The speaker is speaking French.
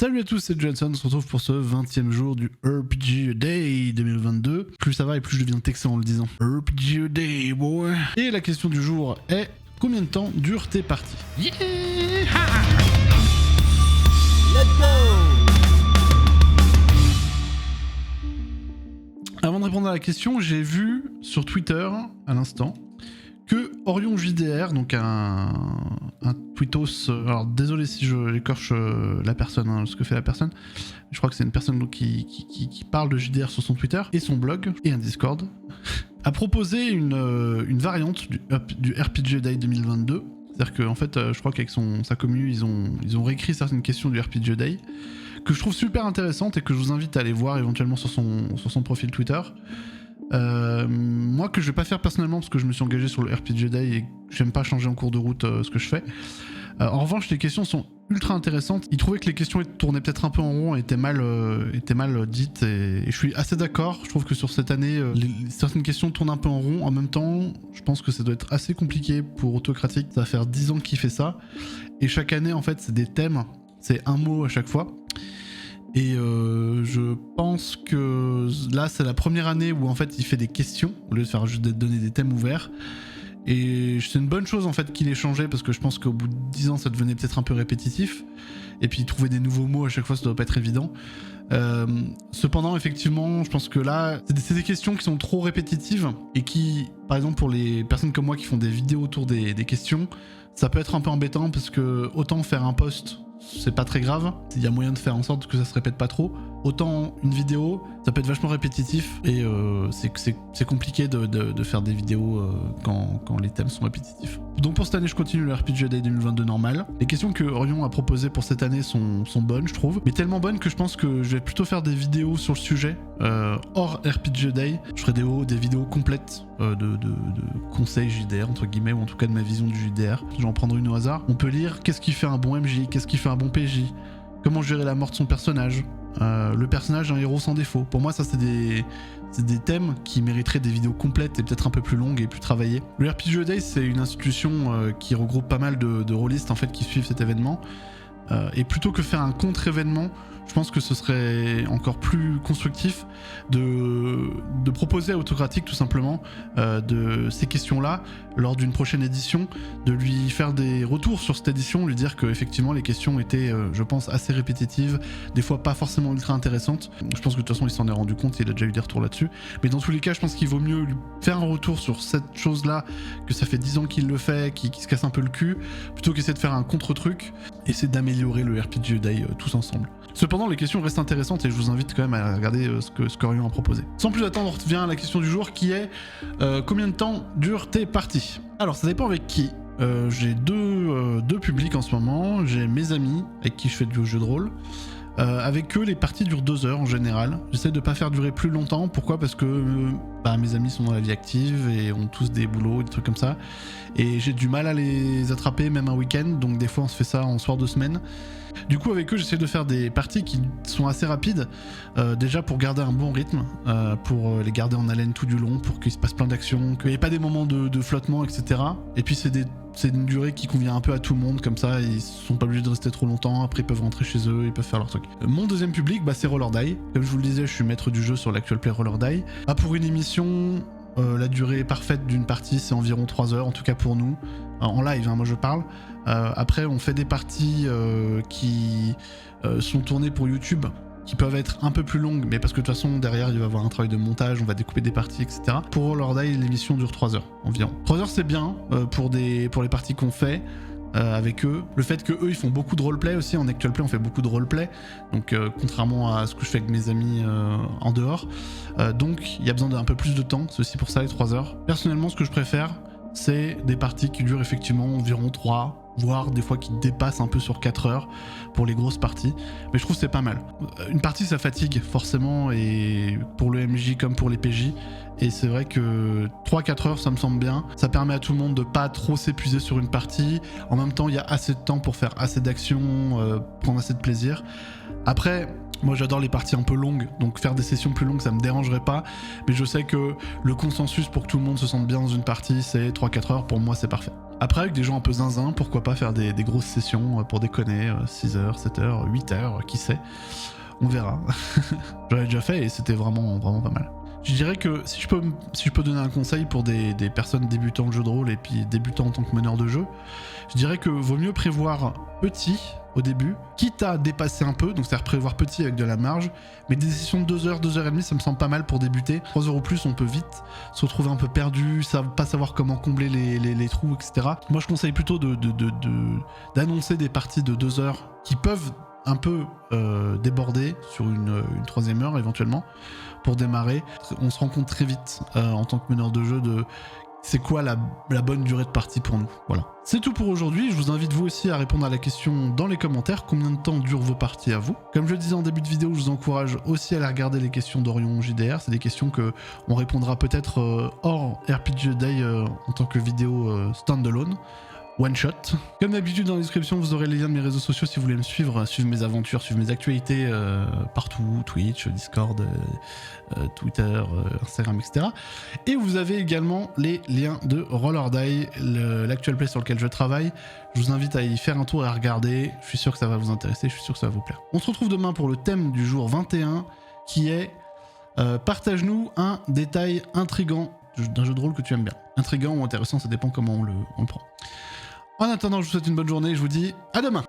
Salut à tous, c'est Johnson, on se retrouve pour ce 20e jour du RPG Day 2022. Plus ça va et plus je deviens texan en le disant. RPG Day, boy. Et la question du jour est, combien de temps durent tes parties? Yeah! Let's go! Avant de répondre à la question, j'ai vu sur Twitter, à l'instant, que Orion JDR, donc un tweetos, alors désolé si j'écorche la personne, ce que fait la personne, je crois que c'est une personne donc, qui parle de JDR sur son Twitter, et son blog, et un Discord, a proposé une variante du RPG Day 2022, c'est-à-dire qu'en fait, je crois qu'avec sa commu, ils ont réécrit certaines questions du RPG Day, que je trouve super intéressantes et que je vous invite à aller voir éventuellement sur son profil Twitter. Moi que je vais pas faire personnellement parce que je me suis engagé sur le RPG Day et que j'aime pas changer en cours de route ce que je fais. En revanche, les questions sont ultra intéressantes. Il trouvait que les questions tournaient peut-être un peu en rond et étaient mal dites et je suis assez d'accord. Je trouve que sur cette année, certaines questions tournent un peu en rond. En même temps, je pense que ça doit être assez compliqué pour Autocratique. Ça va faire 10 ans qu'il fait ça et chaque année en fait c'est des thèmes, c'est un mot à chaque fois. Et je pense que là c'est la première année où en fait il fait des questions au lieu de faire juste donner des thèmes ouverts. Et c'est une bonne chose en fait qu'il ait changé parce que je pense qu'au bout de 10 ans ça devenait peut-être un peu répétitif. Et puis trouver des nouveaux mots à chaque fois ça doit pas être évident. Cependant effectivement je pense que là c'est des questions qui sont trop répétitives et qui par exemple pour les personnes comme moi qui font des vidéos autour des questions, ça peut être un peu embêtant parce que autant faire un post c'est pas très grave, il y a moyen de faire en sorte que ça se répète pas trop. Autant une vidéo, ça peut être vachement répétitif et c'est compliqué de faire des vidéos quand les thèmes sont répétitifs. Donc pour cette année, je continue le RPG Day 2022 normal. Les questions que Orion a proposées pour cette année sont bonnes, je trouve, mais tellement bonnes que je pense que je vais plutôt faire des vidéos sur le sujet hors RPG Day. Je ferai des vidéos complètes de conseils JDR entre guillemets, ou en tout cas de ma vision du JDR. J'en prendrai une au hasard. On peut lire qu'est-ce qui fait un bon MJ, qu'est-ce qui fait un bon PJ, comment gérer la mort de son personnage, le personnage un héros sans défaut. Pour moi ça c'est des thèmes qui mériteraient des vidéos complètes et peut-être un peu plus longues et plus travaillées. Le RPG Day c'est une institution qui regroupe pas mal de rôlistes en fait qui suivent cet événement. Et plutôt que faire un contre-événement, je pense que ce serait encore plus constructif de proposer à Autocratique tout simplement de ces questions-là lors d'une prochaine édition, de lui faire des retours sur cette édition, lui dire que effectivement les questions étaient, je pense, assez répétitives, des fois pas forcément ultra intéressantes. Je pense que de toute façon il s'en est rendu compte, il a déjà eu des retours là-dessus. Mais dans tous les cas, je pense qu'il vaut mieux lui faire un retour sur cette chose-là, que ça fait 10 ans qu'il le fait, qu'il se casse un peu le cul, plutôt qu'essayer de faire un contre-truc, essayer d'améliorer le RPG Day tous ensemble. Cependant, les questions restent intéressantes et je vous invite quand même à regarder ce qu'Orion a proposé. Sans plus attendre, on revient à la question du jour qui est combien de temps durent tes parties? Alors ça dépend avec qui. J'ai deux publics en ce moment. J'ai mes amis avec qui je fais du jeu de rôle. Avec eux, les parties durent 2 heures en général. J'essaie de pas faire durer plus longtemps. Pourquoi? Parce que mes amis sont dans la vie active et ont tous des boulots, des trucs comme ça. Et j'ai du mal à les attraper, même un week-end. Donc des fois, on se fait ça en soir de semaine. Du coup, avec eux, j'essaie de faire des parties qui sont assez rapides. Déjà pour garder un bon rythme, pour les garder en haleine tout du long, pour qu'il se passe plein d'actions, qu'il n'y ait pas des moments de flottement, etc. Et puis c'est une durée qui convient un peu à tout le monde, comme ça ils sont pas obligés de rester trop longtemps, après ils peuvent rentrer chez eux, ils peuvent faire leur truc. Mon deuxième public, c'est Roller Die. Comme je vous le disais, je suis maître du jeu sur l'actual play Roller Die. Pour une émission, la durée parfaite d'une partie c'est environ 3 heures, en tout cas pour nous, en live, moi je parle. Après on fait des parties qui sont tournées pour YouTube, qui peuvent être un peu plus longues, mais parce que de toute façon derrière il va y avoir un travail de montage, on va découper des parties, etc. Pour Roller Die, l'émission dure 3 heures environ. 3 heures c'est bien pour les parties qu'on fait avec eux. Le fait que eux ils font beaucoup de roleplay aussi, en actual play on fait beaucoup de roleplay, donc contrairement à ce que je fais avec mes amis en dehors, donc il y a besoin d'un peu plus de temps, c'est aussi pour ça les 3 heures. Personnellement ce que je préfère c'est des parties qui durent effectivement environ 3, voire des fois qui dépassent un peu sur 4 heures pour les grosses parties, mais je trouve que c'est pas mal. Une partie ça fatigue forcément, et pour le MJ comme pour les PJ, et c'est vrai que 3-4 heures ça me semble bien, ça permet à tout le monde de pas trop s'épuiser sur une partie, en même temps il y a assez de temps pour faire assez d'actions, prendre assez de plaisir. Après Moi j'adore les parties un peu longues, donc faire des sessions plus longues ça me dérangerait pas, mais je sais que le consensus pour que tout le monde se sente bien dans une partie c'est 3-4 heures, pour moi c'est parfait. Après avec des gens un peu zinzin, pourquoi pas faire des grosses sessions pour déconner, 6 heures, 7 heures, 8 heures, qui sait, on verra. J'avais déjà fait et c'était vraiment pas mal. Je dirais que si je peux donner un conseil pour des personnes débutant le jeu de rôle et puis débutant en tant que meneur de jeu, je dirais que vaut mieux prévoir petit au début, quitte à dépasser un peu, donc c'est-à-dire prévoir petit avec de la marge, mais des sessions de 2 heures, 2 heures et demie, ça me semble pas mal pour débuter. 3 heures ou plus, on peut vite se retrouver un peu perdu, pas savoir comment combler les trous, etc. Moi je conseille plutôt d'annoncer des parties de 2 heures qui peuvent un peu déborder sur une 3e heure éventuellement pour démarrer. On se rend compte très vite en tant que meneur de jeu de c'est quoi la bonne durée de partie pour nous. Voilà. C'est tout pour aujourd'hui. Je vous invite vous aussi à répondre à la question dans les commentaires. Combien de temps durent vos parties à vous? Comme je le disais en début de vidéo, je vous encourage aussi à aller regarder les questions d'Orion JDR. C'est des questions que on répondra peut-être hors RPG Day en tant que vidéo standalone. One shot. Comme d'habitude dans la description vous aurez les liens de mes réseaux sociaux si vous voulez me suivre mes aventures, suivre mes actualités partout, Twitch, Discord, Twitter, Instagram, etc. Et vous avez également les liens de Roll or Die, l'actual play sur lequel je travaille. Je vous invite à y faire un tour et à regarder, je suis sûr que ça va vous intéresser, je suis sûr que ça va vous plaire. On se retrouve demain pour le thème du jour 21 qui est partage-nous un détail intriguant d'un jeu de rôle que tu aimes bien. Intriguant ou intéressant, ça dépend comment on le prend. En attendant, je vous souhaite une bonne journée et je vous dis à demain.